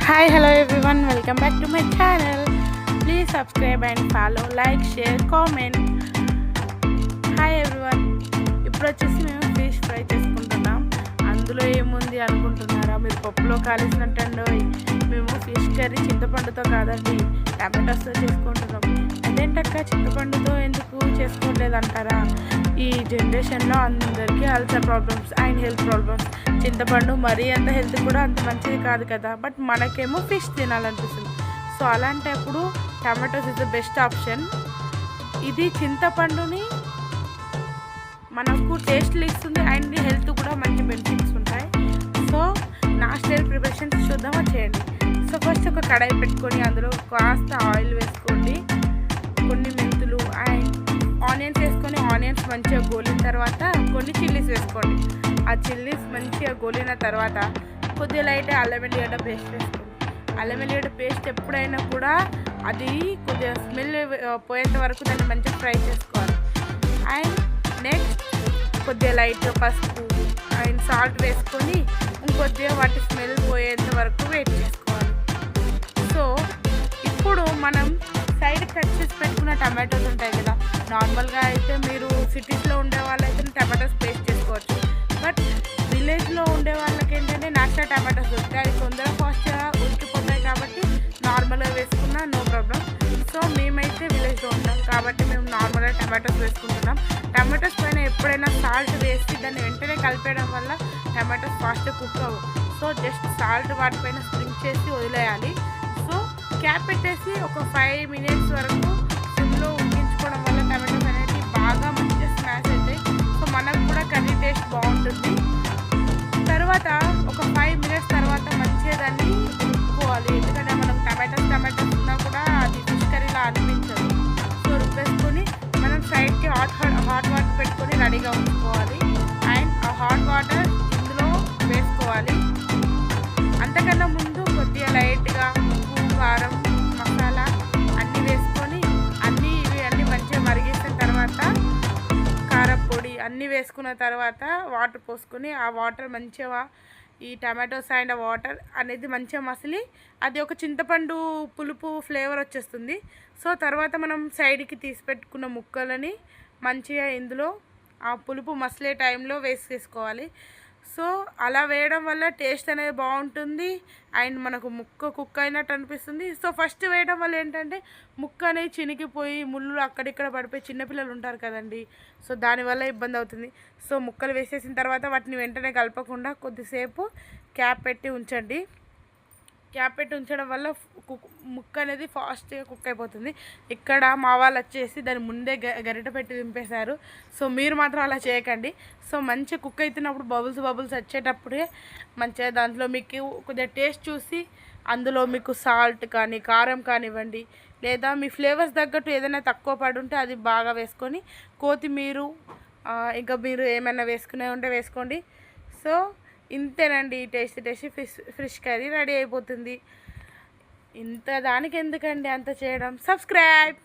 Hi, hello everyone, welcome back to my channel. Please subscribe and follow, like, share, comment. Hi everyone, ఇప్పుడు వచ్చేసి మేము fish fry చేసుకుంటున్నాం. అందులో ఏముంది అనుకుంటున్నారా? మీరు పప్పులో కాలేసినట్టండో. మేము ఫిష్ కర్రీ చింతపండుతో కాదండి, టమాటోస్తో చేసుకుంటున్నాం. అదేంటక్క చింతపండుతో ఎందుకు చేసుకోవట్లేదంటారా? ఈ జనరేషన్లో అందరికీ ulcer problems and health problems. చింతపండు మరీ అంత హెల్త్ కూడా అంత మంచిది కాదు కదా, బట్ మనకేమో ఫిష్ తినాలనిపిస్తుంది. సో అలాంటప్పుడు tomatoes is the best option. ఇది చింతపండుని మనకు టేస్ట్లు ఇస్తుంది అండ్ హెల్త్ కూడా మంచి బెనిఫిట్స్ ఉంటాయి. సో నా స్టైల్ ప్రిపరేషన్స్ చూద్దామా, చేయండి. సో ఫస్ట్ ఒక కడాయి పెట్టుకొని అందులో కాస్త ఆయిల్ వేసుకోండి, కొన్ని మెంతులు అండ్ ఆనియన్స్ వేసుకొని ఆనియన్స్ మంచిగా గోలిన తర్వాత కొన్ని చిల్లీస్ వేసుకోండి. ఆ చిల్లీస్ మంచిగా గోలిన తర్వాత కొద్దిగా లైట్ అల్లం వెల్లిగడ్డ పేస్ట్ వేసుకోండి. అల్లం వెల్లిగడ్డ పేస్ట్ ఎప్పుడైనా కూడా అది కొద్దిగా స్మెల్ పోయేంత వరకు దాన్ని మంచిగా ఫ్రై చేసుకోవాలి. అండ్ నెక్స్ట్ కొద్దిగా లైట్ పసుపు అండ్ సాల్ట్ వేసుకొని ఇంకొద్దిగా వాటి స్మెల్ పోయేంత వరకు వెయిట్ చేసుకోవాలి. సో ఇప్పుడు మనం సైడ్ కట్ చేసి పెట్టుకున్న టమాటోస్ ఉంటాయి కదా, నార్మల్గా అయితే మీరు సిటీస్లో ఉండే వాళ్ళైతే టమాటోస్ పేస్ట్ చేసుకోవచ్చు. బట్ విలేజ్లో ఉండే వాళ్ళకి ఏంటంటే నేచురల్ టమాటోస్ దొరుకుతాయి, అవి తొందరగా ఫాస్ట్గా ఉడికిపోతాయి కాబట్టి నార్మల్గా వేసుకున్నా నో ప్రాబ్లం. సో మేమైతే విలేజ్లో ఉంటాం కాబట్టి మేము నార్మల్గా టమాటోస్ వేసుకుంటున్నాం. టమాటోస్ పైన ఎప్పుడైనా సాల్ట్ వేసి దాన్ని వెంటనే కలిపేయడం వల్ల టమాటోస్ ఫాస్ట్గా కుక్ అవ్వవు. సో జస్ట్ సాల్ట్ వాటిపైన స్ప్రింక్ చేసి వదిలేయాలి. సో క్యాప్ పెట్టేసి ఒక 5 minutes వరకు సిమ్లో ఉడికించుకోవడం వల్ల టమాటోస్ అనేవి బాగా మంచిగా స్మాష్ అవుతాయి. సో మనకు కూడా కర్రీ టేస్ట్ బాగుంటుంది. తర్వాత ఒక 5 minutes తర్వాత మంచిగా దాన్ని రుబ్బుకోవాలి, ఎందుకంటే మనం టమాటోస్ ఉన్నా కూడా అది ఫిష్ కర్రీలా అనిపించదు. సో రుబ్బేసుకొని మనం సైడ్కి హాట్ వాటర్ పెట్టుకొని రెడీగా ఉంచుకోవాలి. అండ్ ఆ హాట్ వాటర్ ఇందులో వేసుకోవాలి. అంతకన్నా ముందు కొద్దిగా లైట్గా ఉప్పు, కారం, మసాలా అన్నీ వేసుకొని ఇవి మంచిగా మరిగించిన తర్వాత కారపొడి అన్నీ వేసుకున్న తర్వాత వాటర్ పోసుకొని ఆ వాటర్ మంచిగా ఈ టమాటోస్ అండ్ ఆ వాటర్ అనేది మంచిగా మసిలి అది ఒక చింతపండు పులుపు ఫ్లేవర్ వచ్చేస్తుంది. సో తర్వాత మనం సైడ్కి తీసి పెట్టుకున్న ముక్కలని మంచిగా ఇందులో ఆ పులుపు మసిలే టైంలో వేసేసుకోవాలి. సో అలా వేయడం వల్ల టేస్ట్ అనేది బాగుంటుంది అండ్ మనకు ముక్క కుక్ అయినట్టు అనిపిస్తుంది. సో ఫస్ట్ వేయడం వల్ల ఏంటంటే ముక్క అనేది చినిగిపోయి ముళ్ళు అక్కడిక్కడ పడిపోయి చిన్నపిల్లలు ఉంటారు కదండి, సో దానివల్ల ఇబ్బంది అవుతుంది. సో ముక్కలు వేసేసిన తర్వాత వాటిని వెంటనే కలపకుండా కొద్దిసేపు క్యాప్ పెట్టి ఉంచండి. క్యాప్ పెట్టి ఉంచడం వల్ల ముక్క అనేది ఫాస్ట్గా కుక్ అయిపోతుంది. ఇక్కడ మా వాళ్ళు వచ్చేసి దాన్ని ముందే గరిట పెట్టి దింపేశారు. సో మీరు మాత్రం అలా చేయకండి. సో మంచిగా కుక్ అవుతున్నప్పుడు బబుల్స్ వచ్చేటప్పుడే మంచిగా దాంట్లో మీకు కొద్దిగా టేస్ట్ చూసి అందులో మీకు సాల్ట్ కానీ కారం కానివ్వండి, లేదా మీ ఫ్లేవర్స్ తగ్గట్టు ఏదైనా తక్కువ పడి ఉంటే అది బాగా వేసుకొని కొత్తిమీర ఇంకా మీరు ఏమైనా వేసుకునే ఉంటే వేసుకోండి. సో ఇంతేనండి, టేస్టీ ఫిష్ కర్రీ రెడీ అయిపోతుంది. ఇంత దానికి ఎందుకండి అంత చేయడం? సబ్స్క్రైబ్.